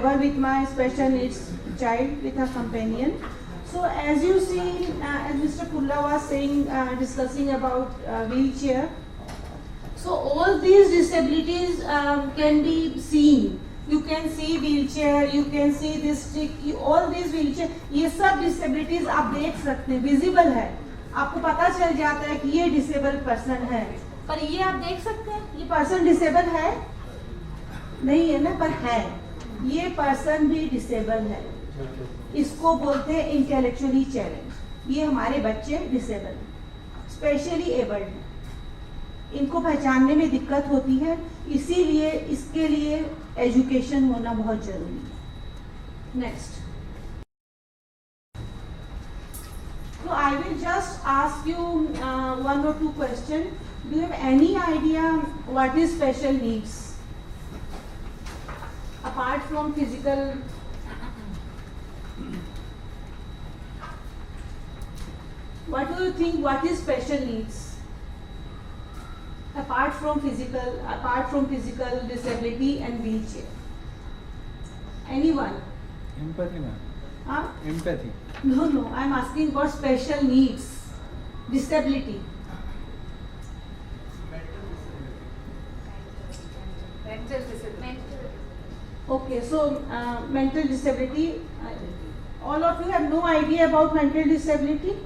ever with my special needs child with a companion. So as you see, as Mr. Pulla was saying, discussing about wheelchair. So all these disabilities can be seen. You can see wheelchair, you can see this stick, all these wheelchair, ये सब disabilities आप देख सकते हैं, visible है. आपको पता चल जाता है कि ये disabled person है. पर ये आप देख सकते हैं, ये person disabled है? नहीं है ना, पर है. ये person भी disabled है. इसको बोलते हैं intellectually challenged. ये हमारे बच्चे disabled हैं, specially abled हैं. इनको पहचानने में दिक्कत होती है, इसीलिए इसके लिए एजुकेशन होना बहुत जरूरी है. Next. So I will just ask you one or two questions. Do you have any idea what is special needs? Apart from physical, what do you think? What is special needs? Apart from physical disability and wheelchair. Anyone? Empathy, ma'am. Huh? Empathy. No, I'm asking for special needs, disability. Mental disability. Okay, so mental disability. All of you have no idea about mental disability,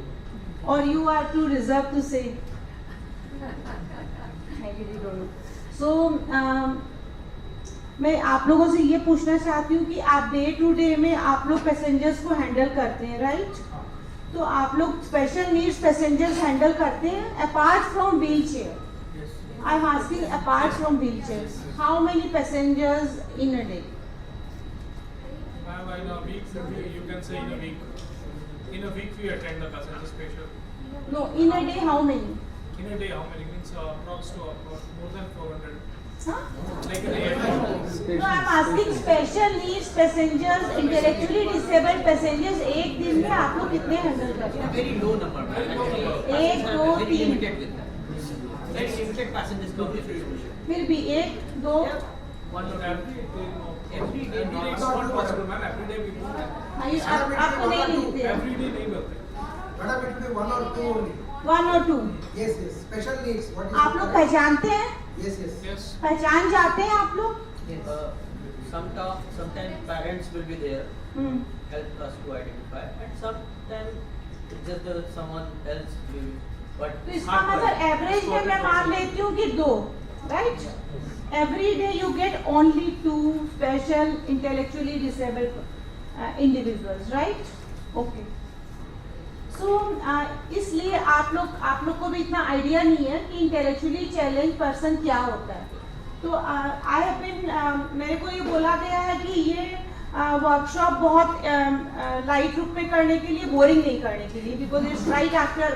or you are too reserved to say. So, मैं आप लोगों से ये पूछना चाहती हूँ कि आप डे टू डे में आप लोग पैसेंजर्स को हैंडल करते हैं, राइट? तो आप लोग स्पेशल नीड्स पैसेंजर्स हैंडल करते हैं apart from wheel chair. I am asking apart from wheel chair, how many passengers in a day? In a week, you can say in a week. In a week, we attend the passenger special. No, in a day, how many? In a day, how many? Means approx to more than 400. Huh? Like in a day. No, I'm asking special needs passengers, intellectually disabled passengers. एक दिन में आप लोग कितने handle करते हैं? Very low number. एक, दो, Very तीन. limited with that. Very limited passengers go with this. फिर भी एक, दो. One or Every day, no. Every day Every day it's not possible, man. Every day we do that. आपको नहीं मिलते हैं. Every day नहीं मिलते. Madam, it will be one or two only. One or two. Yes, yes. Special needs. What is आप लोग पहचानते हैं? Yes, yes. Yes. पहचान जाते हैं आप लोग? Sometimes parents will be there, hmm. help us to identify, and sometimes it's just someone else will. But तो इसका मतलब एवरेज में मैं मान लेती हूँ कि दो, right? Every day you get only two special intellectually disabled individuals, right? Okay. So इसलिए आप लोग को भी इतना आइडिया नहीं है कि intellectually challenged person क्या होता है. तो I have been मेरे को ये बोला गया है कि ये वर्कशॉप बहुत लाइट रूप में करने के लिए, बोरिंग नहीं करने के लिए, because it's right after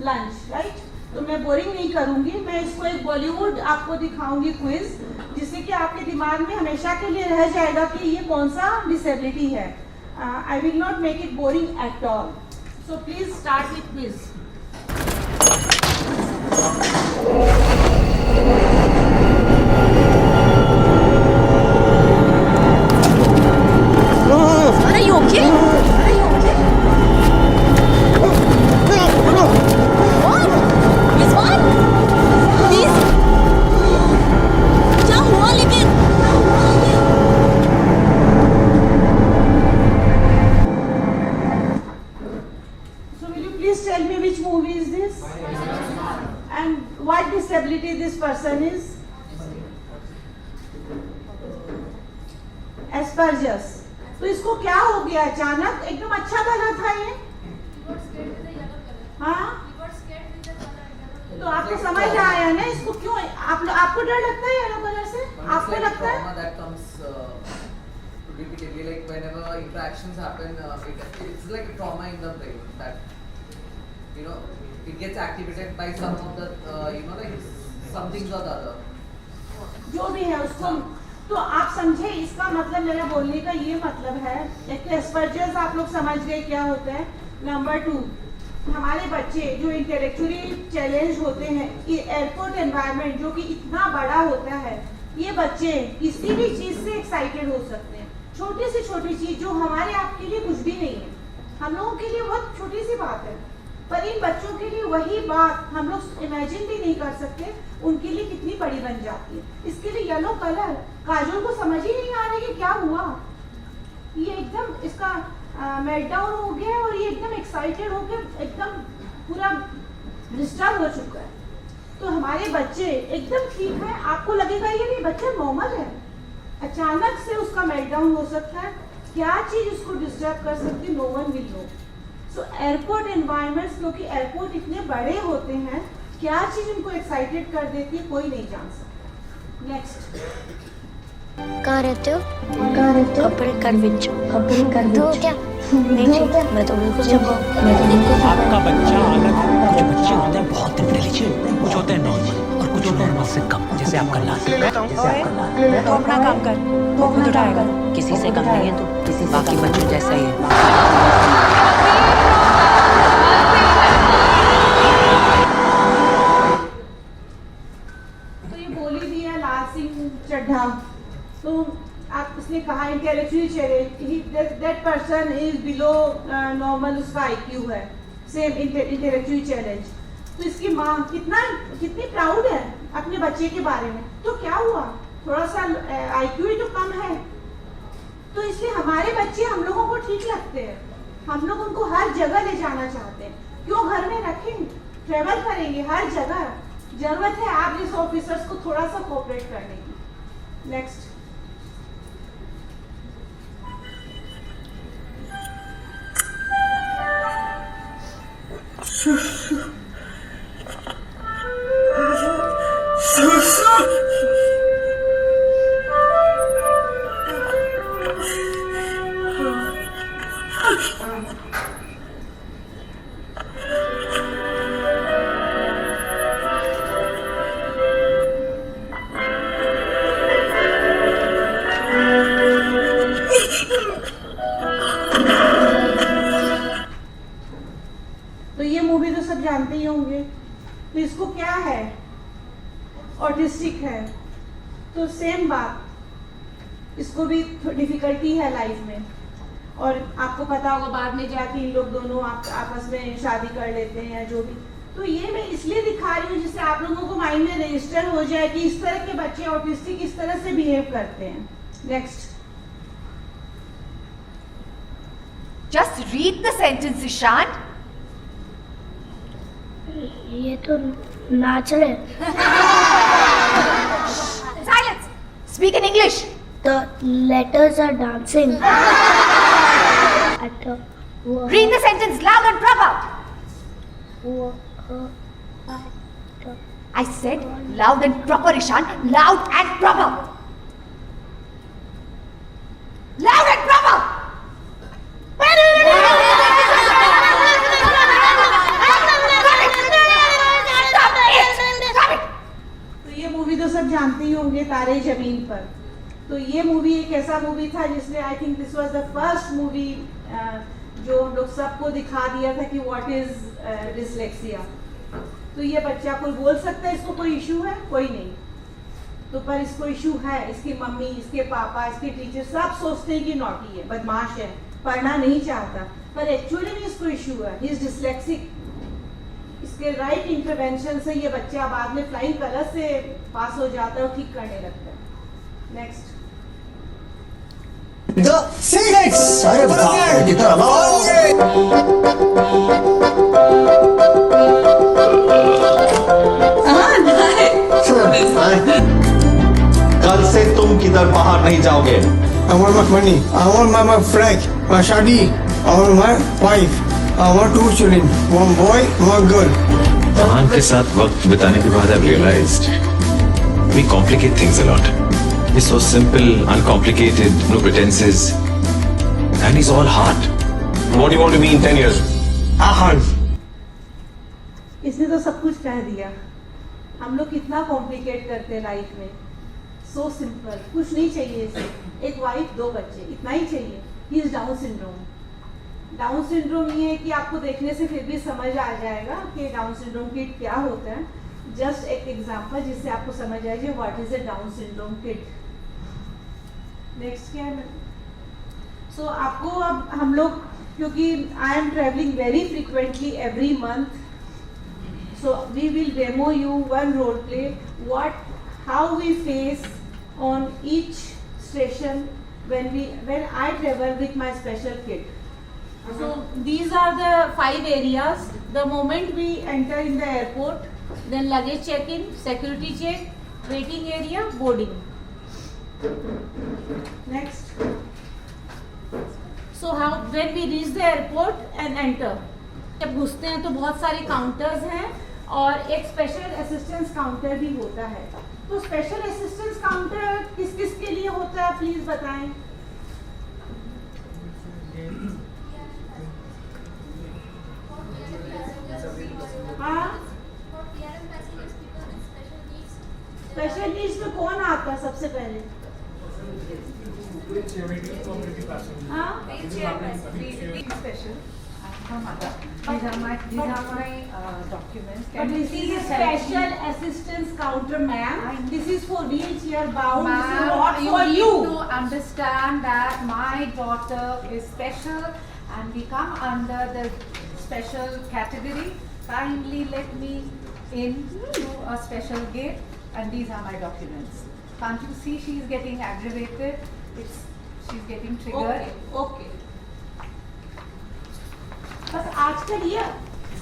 lunch, right? तो मैं बोरिंग नहीं करूंगी. मैं इसको एक बॉलीवुड आपको दिखाऊंगी क्विज, जिससे कि आपके दिमाग में हमेशा के लिए रह जाएगा कि ये कौन सा डिसेबिलिटी है. I will not make it boring at all. So please start with quiz. Are you okay? Are you okay? What? Miss what? Please. क्या हुआ लेकिन? So will you please tell me which movie is this? And what disability this person is? Asperger's. तो इसको क्या हो गया अचानक? एकदम अच्छा बना था ये. हाँ? तो आपको समझ आया ना इसको क्यों? आपको डर लगता है येलो कलर से? आपको लगता है? Trauma that comes repeatedly, like whenever interactions happen, it's like a trauma in the brain that it gets activated by some of the like some things or the other. जो भी है उसको. तो आप समझे, इसका मतलब मेरा बोलने का ये मतलब है, एक एस्पर्जर्स आप लोग समझ गए क्या होता है. नंबर 2, हमारे बच्चे जो इंटेलेक्चुअली चैलेंज होते हैं, एयरपोर्ट एनवायरनमेंट जो कि इतना बड़ा होता है, ये बच्चे किसी भी चीज से एक्साइटेड हो सकते हैं. छोटी से छोटी चीज जो हमारे आपके लिए कुछ भी नहीं है, हम लोगों के लिए बहुत छोटी सी बात है, पर इन बच्चों के लिए वही बात हम लोग इमेजिन भी नहीं कर सकते, उनके लिए कितनी बड़ी बन जाती है। इसके लिए येलो कलर काजोल को समझ ही नहीं आ रहा कि क्या हुआ, ये एकदम इसका मेल्टडाउन हो गया और ये एकदम एक्साइटेड होकर एकदम पूरा डिस्टर्ब हो चुका है। तो हमारे बच्चे एकदम ठीक है, आपको लगेगा ये नहीं बच्चा नॉर्मल है, अचानक से उसका मेल्टडाउन हो सकता है, क्या चीज उसको डिस्टर्ब कर सकती है, no one will know. So airport environments, क्योंकि एयरपोर्ट इतने बड़े होते हैं, क्या चीज उनको एक्साइटेड कर देती है कोई नहीं जान सकता। नेक्स्ट, कहाँ रहते हो? अपने घर विच। तो क्या नहीं ठीक, मैं तो बिल्कुल जब आपका बच्चा अलग है। कुछ बच्चे होते हैं बहुत इंटेलिजेंट, कुछ होते हैं नॉर्मल और कुछ नॉर्मल से कम, जैसे आपका लाल। तो अपना काम कर, तो खुद उठाएगा। किसी से कम नहीं है तो बाकी बच्चों जैसा ही है। तो ये बोली दिया लाल सिंह चड्ढा, तो आप उसने कहा intellectually challenge, that person is below normal, उसका आईक्यू है सेम इंटेलेक्चुअली चैलेंज। तो इसकी माँ कितनी प्राउड है अपने बच्चे के बारे में। तो क्या हुआ, थोड़ा सा आईक्यू ही तो कम है, तो इसलिए हमारे बच्चे हम लोगों को ठीक लगते हैं, हम लोग उनको हर जगह ले जाना चाहते हैं। क्यों घर में रखें, ट्रेवल करेंगे हर जगह। जरूरत है आप जैसे ऑफिसर्स को थोड़ा सा कोऑपरेट करने की। नेक्स्ट, तो ये मूवी तो सब जानते ही होंगे। तो इसको क्या है, ऑटिस्टिक है, तो सेम बात, इसको भी डिफिकल्टी है लाइफ में, और आपको पता होगा बाद में जाके इन लोग दोनों आपस में शादी कर लेते हैं या जो भी। तो ये मैं इसलिए दिखा रही हूँ जिससे आप लोगों को माइंड में रजिस्टर हो जाए कि इस तरह के बच्चे ऑटिस्टिक इस तरह से बिहेव करते हैं। Next, Just read the sentence, Ishan. ये तो नाच रहे। Silence. Speak in English. The letters are dancing. At the Read the sentence loud and proper. I said loud and proper, Ishan. Loud and proper. Loud and proper. तो ये movie तो सब जानते ही होंगे, तारे जमीन पर। तो ये मूवी एक ऐसा मूवी था जिसने, I think this was the first movie जो हम लोग सबको दिखा दिया था कि व्हाट इज डिसलेक्सिया। तो ये बच्चा कोई बोल सकता है इसको कोई इशू है, कोई नहीं, तो पर इसको इशू है। इसकी मम्मी, इसके पापा, इसके टीचर सब सोचते हैं कि नॉटी है, बदमाश है, पढ़ना नहीं चाहता, पर एक्चुअली में इसको इशू है, ही इज डिसलेक्सिक। इसके राइट इंटरवेंशन से ये बच्चा बाद में फ्लाइंग कलर से पास हो जाता है और ठीक करने लगता है। नेक्स्ट, अरे बाप रे, कितना कल से तुम किधर बाहर नहीं जाओगे। I want my money. I want my flag, my shadi. I want my wife. I want 2 children, 1 boy, 1 girl. मान के साथ वक्त बिताने के बाद I've realized we complicate things a lot. He's so simple, uncomplicated, no pretenses, and he's all heart. What do you want to be in 10 years? इसने तो सब कुछ कह दिया। हम लोग कितना कॉम्प्लिकेट करते हैं लाइफ में। सो सिंपल, कुछ नहीं चाहिए इसे, एक वाइफ 2 बच्चे, इतना ही चाहिए। He is down syndrome. Down syndrome ये है कि आपको देखने से फिर भी समझ आ जाएगा कि डाउन सिंड्रोम किड क्या होता है। जस्ट एक एग्जांपल जिससे आपको समझ आ जाए what is a down syndrome kid. Next क्या है? सो आपको अब हम लोग, क्योंकि I am travelling very frequently every month, so we will demo you one role play how we face on each station when I travel with my special kid. So these are the 5 areas. The moment we enter in the airport, then luggage check-in, security check, waiting area, boarding. Next. So when we reach the airport and enter, जब घुसते हैं तो बहुत सारे counters हैं और एक special assistance counter भी होता है. तो स्पेशल असिस्टेंस काउंटर किस किस के लिए होता है, प्लीज बताएं. हाँ, स्पेशल नीड्स में कौन आता है सबसे पहले? हाँ, These are my documents. but this is a special assistance counter, ma'am. This is for wheelchair bound. This is not for you you. need to understand that my daughter is special and we come under the special category. Kindly let me in through a special gate, and these are my documents. Can't you see she is getting aggravated? She's getting triggered. Okay. बस आजकल ये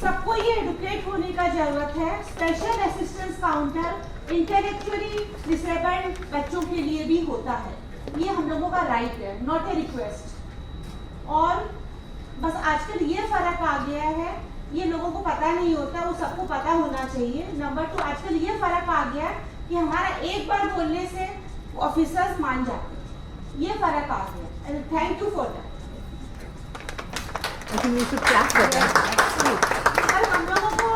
सबको ये educate होने का जरूरत है. Special assistance counter intellectually disabled बच्चों के लिए भी होता है. ये हम लोगों का राइट है, नॉट ए रिक्वेस्ट. और बस आजकल ये फर्क आ गया है, ये लोगों को पता नहीं होता, वो सबको पता होना चाहिए. नंबर 2, आजकल ये फर्क आ गया कि हमारा एक बार बोलने से ऑफिसर्स मान जाते हैं. ये फर्क आ गया. And thank you for that. I think we should clap for that. और हम लोगों को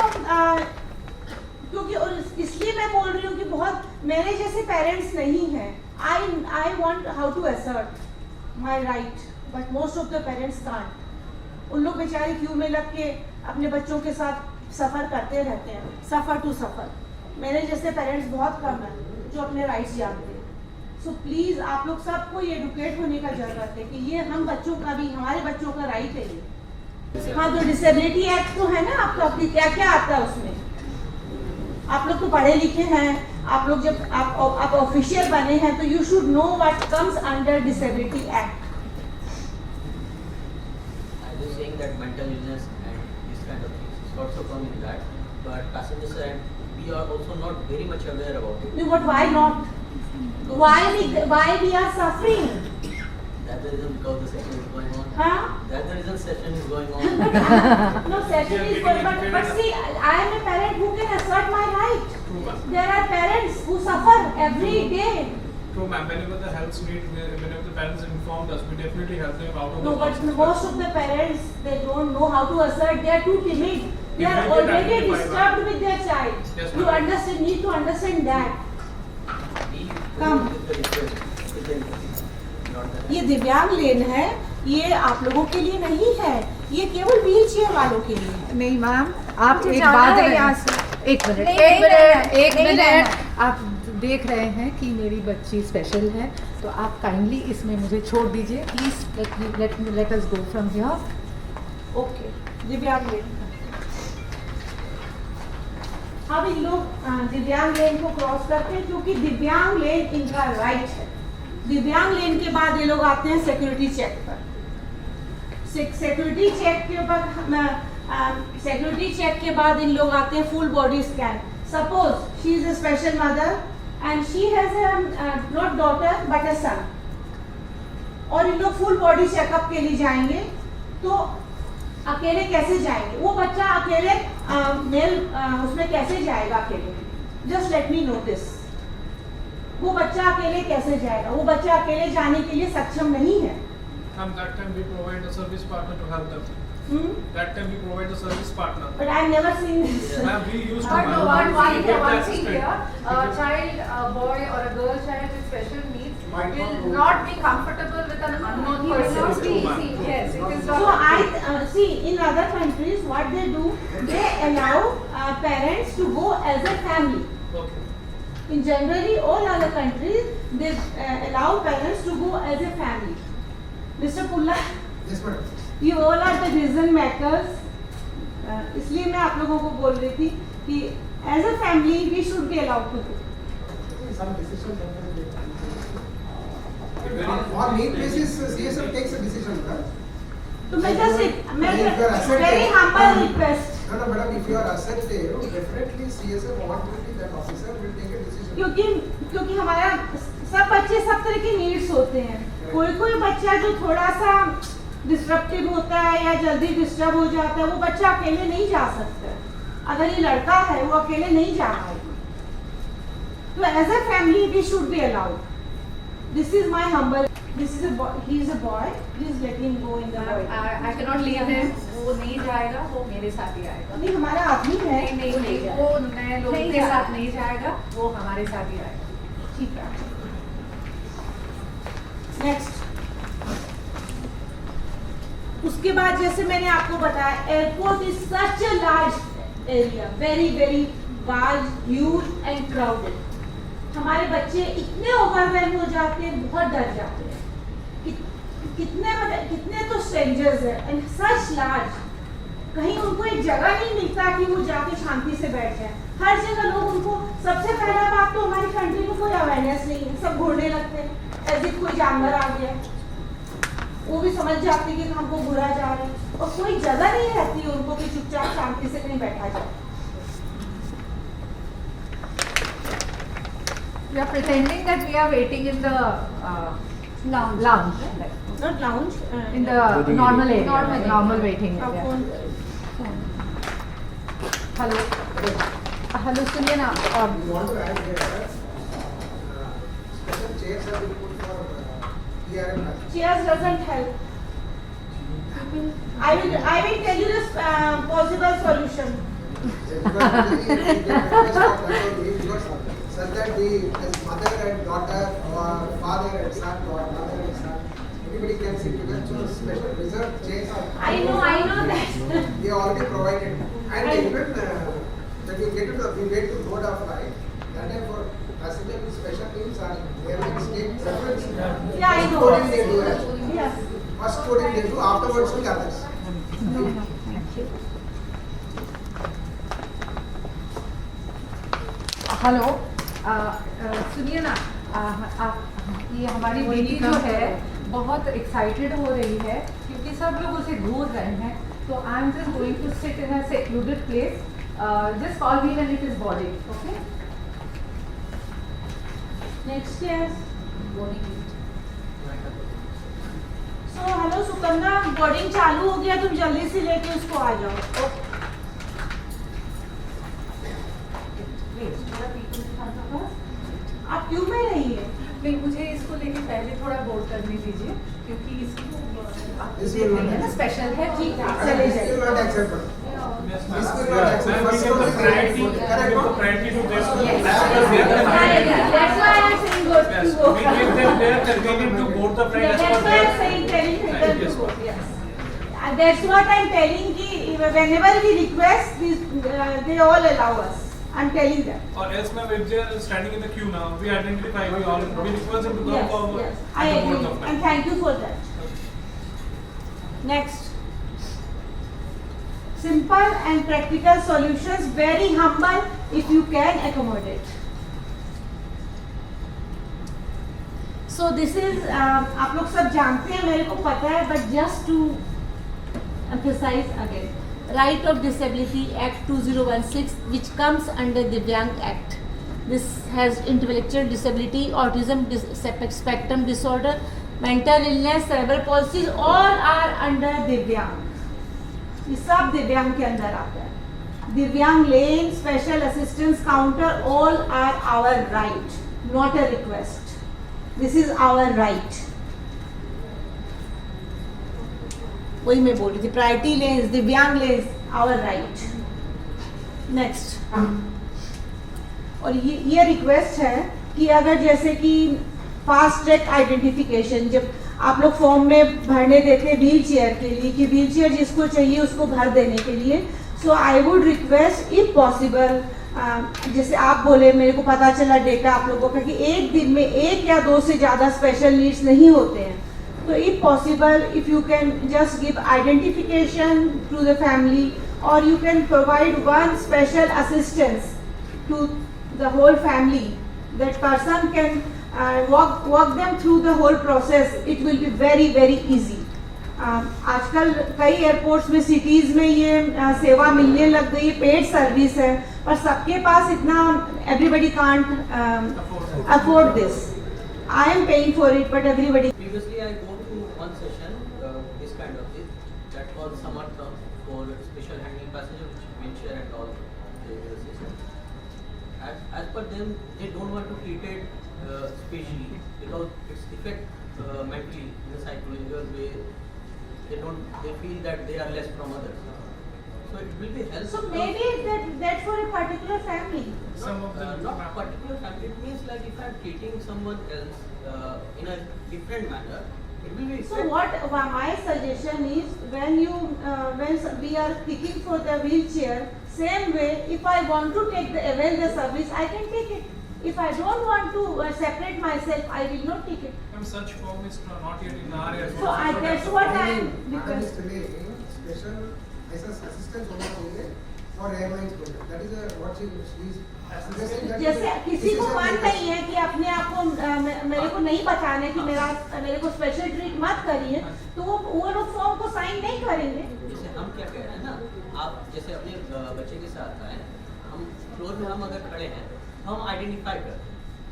क्योंकि और इसलिए मैं बोल रही हूँ कि बहुत मेरे जैसे पेरेंट्स नहीं हैं. I want how to assert my right, but most of the parents can't. उन लोग बेचारे क्यू में लग के अपने बच्चों के साथ सफ़र करते रहते हैं, सफ़र टू सफ़र. मेरे जैसे पेरेंट्स बहुत कम हैं जो अपने राइट्स जानते हैं. सो प्लीज़ आप लोग सबको ये एडुकेट होने का जरूरत है कि ये हम बच्चों का भी, हमारे बच्चों का राइट है ये. हाँ, जो डिसेबिलिटी एक्ट तो है ना आपका, क्या क्या आता है उसमें? आप लोग तो पढ़े लिखे हैं, आप लोग जब आप ऑफिशियल बने हैं तो you should know what comes under disability act. I was saying that mental illness and this kind of things is also come in that, but passenger side we are also not very much aware about it. No, but why not? Why we are suffering? That's the reason, because the session is going on. Huh? That's the reason session is going on. No, session is good, but see, I am a parent who can assert my right. True, ma'am. There are parents who suffer every day. True, ma'am. Whenever the health need, whenever the parents informed us, we definitely help them out of No, the but house. most of the parents, they don't know how to assert. They are too timid. They are Timid, already identified, disturbed with their child. Yes, You ma'am. need to understand that. We Come. with the request, with the empathy, not the ये दिव्यांग लेन है, ये आप लोगों के लिए नहीं है, ये केवल व्हील चेयर वालों के लिए है. नहीं मैम, आप मुझे एक जाना बात है यहाँ से. एक मिनट नहीं, एक नहीं रहना, मिनट एक नहीं मिनट रहना. आप देख रहे हैं कि मेरी बच्ची स्पेशल है, तो आप काइंडली इसमें मुझे छोड़ दीजिए please. Let us go from here. Okay, दिव्यांग लेन. अब इन लोग दिव्यांग लेन को क्रॉस करते हैं क्योंकि दिव्यांग लेन इनका राइट है. दिव्यांग लेन के बाद ये लोग आते हैं सिक्योरिटी चेक पर. सिक्योरिटी चेक के बाद सिक्योरिटी चेक के बाद इन लोग आते हैं full body scan. Suppose she is a special mother and she has not daughter but a son, और इन लोग फुल बॉडी चेकअप के लिए जाएंगे. तो अकेले कैसे जाएंगे? वो बच्चा अकेले मेल उसमें कैसे जाएगा अकेले? Just let me notice. वो बच्चा अकेले कैसे जाएगा? वो बच्चा अकेले जाने के लिए सक्षम नहीं है. That time we provide a service partner to help them. That time we provide a service partner. But I have never seen this. Ma'am, we used to. No, ma'am. one We get the thing assistant. here, a child, a boy or a girl child with special needs will not be comfortable with an unknown person. True, ma'am. Yes, it is So not. I see in other countries what they do, they allow parents to go as a family. Okay. In generally all other countries they allow parents to go as a family. Mr. Pulla, Yes, madam. you all are the decision makers. इसलिए मैं आप लोगों को बोल रही थी कि as a family we should be allowed to do. Some decision on need basis CSM takes a decision, madam. तो मैं just If very humble request. No, no, madam, if you are assertive, definitely CSM authority, that officer will take a decision. क्योंकि हमारा सब बच्चे सब तरह की needs होते हैं. कोई बच्चा जो थोड़ा सा डिस्ट्रप्टिव होता है या जल्दी डिस्टर्ब हो जाता है, वो बच्चा अकेले नहीं जा सकता. अगर ये लड़का है वो अकेले नहीं जा पाएगा. तो as a family we should be allowed. This is my humble. This is he is a boy. Please let him go in the boy. I cannot leave him. वो नहीं जाएगा, वो मेरे साथ ही आएगा. नहीं, हमारा आदमी है. नहीं, वो नए लोगों के साथ नहीं जाएगा, वो हमारे साथ ही आएगा. ठीक है. नेक्स्ट. उसके बाद जैसे मैंने आपको बताया, airport is such a large area, very very ward, huge and crowded. हमारे बच्चे इतने ओवरवेल्म हो जाते हैं, बहुत डर जाते हैं. कितने तो स्ट्रेंजर्स हैं एंड सच लार्ज. कहीं उनको एक जगह नहीं मिलता कि वो जाके शांति से बैठ जाए. हर जगह लोग उनको, सबसे पहला बात तो हमारी कंट्री में कोई अवेयरनेस नहीं है. सब घूरने लगते हैं एज इफ कोई जानवर आ गया. वो भी समझ जाते हैं कि हमको बुरा जा रहे हैं, और कोई जगह नहीं रहती उनको कि चुपचाप शांति से कहीं बैठा जाए. We are pretending that we are waiting in the lounge. Not lounge. In the normal area. Normal waiting area. Hello, सुनिए ना. We want to add here, special chairs have been put for PRM. Chairs doesn't help. I will tell you this possible solution. Such that the mother and daughter or father and son or mother and son, anybody can sit together. So special reserved chairs are. I know that. We are already provided. And even when we get to the, we wait to board of flight, that time for passenger with special needs are airlines take preference. Yeah, I know. First coding they do. Yes. First coding they do, afterwards with others. Hello, सुनिए ना. ये हमारी बेटी जो है बहुत excited हो रही है क्योंकि सब लोग उसे घूर रहे हैं. तो I am just going to sit in a secluded place. Just call me when it is boarding. Okay. Next yes. So hello Sukanya, boarding चालू हो गया, तुम जल्दी से लेके उसको आ जाओ. आप क्यों में रही है? नहीं, मुझे इसको लेके पहले थोड़ा बोर्ड करने दीजिए क्योंकि इसको This will not ना स्पेशल है. ठीक है, Chale चले this will जाइए. not accept. Yes, This ma'am. will not accept. Ma'am, we First give the coding priority. is We correct. give the priority to this. Yes. As per their convenience. That's why I'm saying go to Yes, go. we give them their convenience to board the flight as per That's why their. I'm saying telling them to Yes, go. ma'am. Yes. That's what I'm telling ki whenever we request, they all allow us. I'm telling them. Or else, ma'am, if they are standing in the queue now, we identify, we request them to come Yes, forward. yes. I and board agree, the flight. and thank you for that. Next. Simple and practical solutions, very humble if you can accommodate. So this is, आप लोग सब जानते हैं, मेरे को पता है, but just to emphasize again. Right of Disability Act 2016, which comes under Divyang Act. This has intellectual disability, autism spectrum disorder, mental illness, cerebral palsy, all are under Divyang. ये सब दिव्यांग के अंदर आता है. Divyang lane, special assistance counter, all are our right, not a request. This is our right. वही मैं बोल रही थी, प्रायोरिटी लेन्स, दिव्यांग लेन्स, आवर राइट. नेक्स्ट. और ये रिक्वेस्ट है कि अगर जैसे कि फास्ट ट्रैक आइडेंटिफिकेशन, जब आप लोग फॉर्म में भरने देते हैं व्हील चेयर के लिए कि व्हील चेयर जिसको चाहिए उसको भर देने के लिए, so I would request if possible, जैसे आप बोले, मेरे को पता चला डेटा आप लोगों का कि एक दिन में 1 या 2 से ज़्यादा स्पेशल नीड्स नहीं होते हैं, So if possible, if you can just give identification to the family, or you can provide one special assistance to the whole family, that person can walk them through the whole process. It will be very very easy. आजकल कई airports में, cities में ये सेवा मिलने लग गई, paid service है, पर सबके पास इतना, everybody can't afford this. I am paying for it, but everybody. Previously, I go to one session, this kind of thing, that was Samartha for special handling passenger, wheelchair and all. As per them, they don't want to treat it specially because its effect mentally in a psychological way. They feel that they are less from others. So it will be helpful. So maybe that for a particular family. Some of them not particular family. It means like if I am treating someone else in a different manner, it will be. So my suggestion is, when we are picking for the wheelchair, same way, if I want to avail the service, I can take it. If I don't want to separate myself, I will not take it. Such form is not yet in our area. So that's what I am. Madam is telling special assistance होना चाहिए for airlines project. That is what she is suggesting. जैसे किसी को मन नहीं है कि अपने आप को मेरे को नहीं बताना है कि मेरे को स्पेशल ट्रीट मत करिए, तो वो लोग फॉर्म को साइन नहीं करेंगे. जैसे हम क्या कह रहे हैं ना, आप जैसे अपने बच्चे के साथ आए, हम फ्लोर में हम अगर खड़े हैं, हम आइडेंटिफाई करते हैं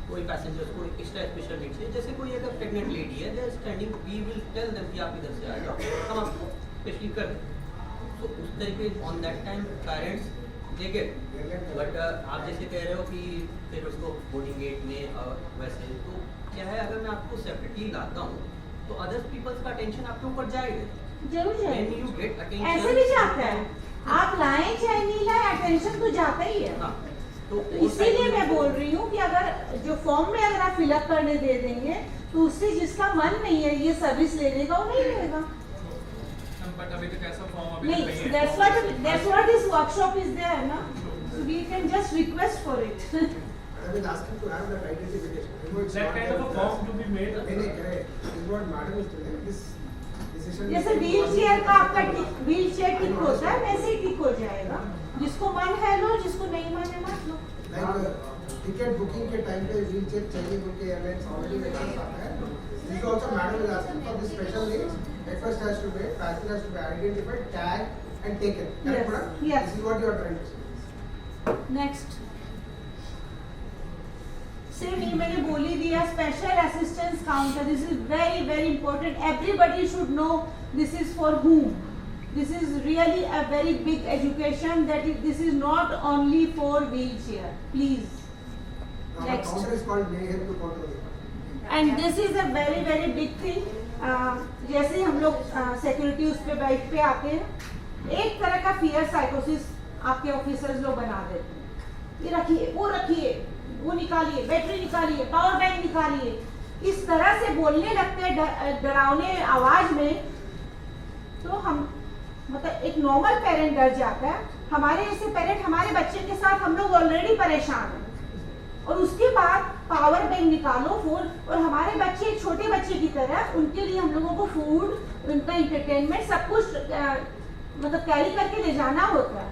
कोई पैसेंजर्स को एक्स्ट्रा स्पेशल नीड्स है, जैसे कोई अगर प्रेग्नेंट लेडी है, they are standing, we will tell them कि आप इधर से आ जाओ, हम आपको स्पेशली कर दें. तो उस तरीके on that time parents they get. But आप जैसे कह रहे हो कि फिर उसको बोर्डिंग गेट में और वैसे, तो क्या है, अगर मैं आपको सेपरेटली लाता हूँ तो अदर्स पीपल्स का अटेंशन आपके ऊपर जाएगा. जरूर When you get जाएगा, attention, ऐसे भी जाता है. आप लाएं चाहे नहीं लाएं, अटेंशन तो जाता ही है. हाँ, तो इसीलिए मैं बोल रही हूँ कि अगर जो फॉर्म में अगर आप फिलअप करने दे देंगे, तो उससे जिसका मन नहीं है ये सर्विस लेने का, वो नहीं लेगा. But अभी तक ऐसा फॉर्म अभी नहीं, नहीं है. that's what this workshop is there, ना. So we can just request for it. I will ask him to have that identification. That kind of a form to be made. नहीं correct. This is what madam is telling. This decision. जैसे wheel chair का आपका wheel chair टिक होता है, वैसे ही टिक हो जाएगा. जिसको मन है लो, जिसको नहीं मन है मत लो. Like टिकट बुकिंग के टाइम पे व्हील चेयर चाहिए क्योंकि एयरलाइंस ऑलरेडी वेकेंट आता है. This is also madam is asking for this special needs. Breakfast has to be, passenger has to be identified, tagged and taken. Correct, madam? Yes. This is what you are trying to say. Next same ये मैंने बोली दिया, special assistance counter. This is very very important. Everybody should know this is for whom. This is really a very big education, that this is not only for wheelchair. Please. Now the Next. counter is called may help to control. And this is a very very big thing. जैसे हम लोग security उस पे bike पे आते हैं, एक तरह का फियर साइकोसिस आपके ऑफिसर्स लोग बना देते हैं. ये रखिए, वो निकालिए, बैटरी निकालिए, पावर बैंक निकालिए, इस तरह से बोलने लगते हैं डरावने आवाज में. तो हम मतलब एक नॉर्मल पेरेंट डर जाता है. हमारे ऐसे पेरेंट हमारे बच्चे के साथ हम लोग ऑलरेडी परेशान हैं, और उसके बाद पावर बैंक निकालो, फोन, और हमारे बच्चे एक छोटे बच्चे की तरह, उनके लिए हम लोगों को फूड, उनका इंटरटेनमेंट सब कुछ मतलब कैरी करके ले जाना होता है.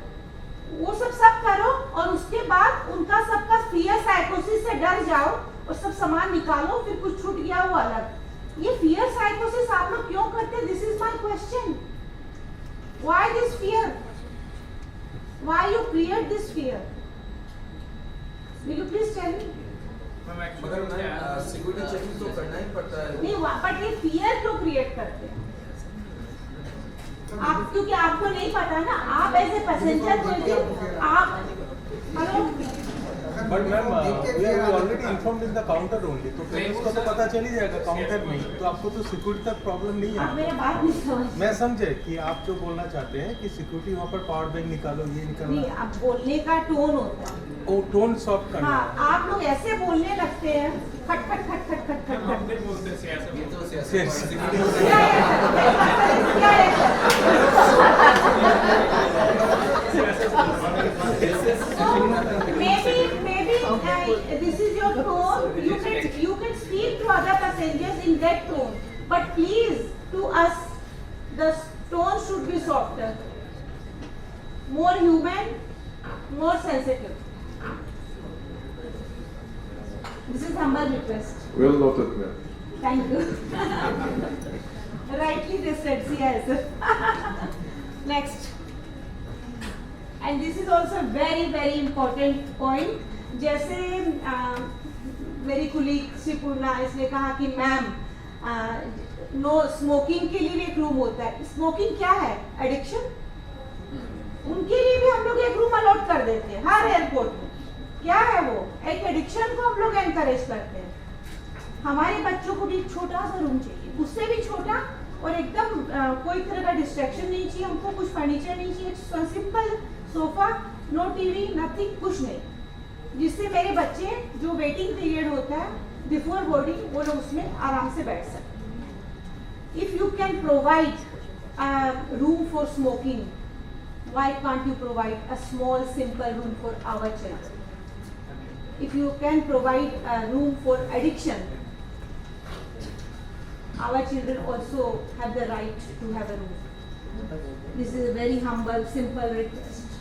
वो सब करो, और उसके बाद उनका सबका फियर साइकोसिस से डर जाओ और सब सामान निकालो, फिर कुछ छूट गया वो अलग. ये फियर साइकोसिस आप लोग क्यों करते हैं? This is my question. Why this fear? Why you create this fear? Will you please tell me? मगर मैं सिक्योरिटी चेकिंग तो करना ही पड़ता है. नहीं, बट ये फियर क्यों क्रिएट करते हैं आप? क्योंकि आपको नहीं पता ना, आप एज ए पैसेंजर कोई आप hello. But ma'am we are already informed in the counter only, तो पेरेंट्स को तो पता चल ही जाएगा काउंटर में, तो आपको तो सिक्योरिटी तक प्रॉब्लम नहीं है. आप मेरा बात नहीं समझ. मैं समझे कि आप जो बोलना चाहते हैं कि सिक्योरिटी वहाँ पर पावर बैंक निकालो, ये निकालो. नहीं, आप बोलने का टोन होता है. ओ टोन सॉफ्ट करना. हाँ, आप लोग ऐसे बोलने लगते हैं, खट खट खट खट खट खट. हम नहीं बोलते सियासत. ये तो सियासत. Maybe this is your tone. You can speak to other passengers in that tone. But please, the tone should be softer, more human, more sensitive. This is humble request. Well noted, ma'am. Thank you. Rightly they said, yes. Next. And this is also a very, very important point. जैसे मेरी colleague Shripurna इसने कहा कि ma'am no smoking के लिए भी एक room होता है. स्मोकिंग क्या है? एडिक्शन. उनके लिए भी हम लोग एक रूम अलॉट कर देते हैं हर एयरपोर्ट में. क्या है वो? एक एडिक्शन को हम लोग एनकरेज करते हैं. हमारे बच्चों को भी एक छोटा सा रूम चाहिए, उससे भी छोटा, और एकदम कोई तरह का डिस्ट्रैक्शन नहीं चाहिए हमको, कुछ फर्नीचर नहीं चाहिए, simple sofa, no TV, nothing, कुछ नहीं, जिससे मेरे बच्चे जो वेटिंग पीरियड होता है बिफोर बोर्डिंग वो लोग उसमें आराम से बैठ सकते. If you can provide room for smoking, why can't you provide a small simple room for our children? If you can provide a room for addiction, our children also have the right to have a room. This is a very humble, simple request.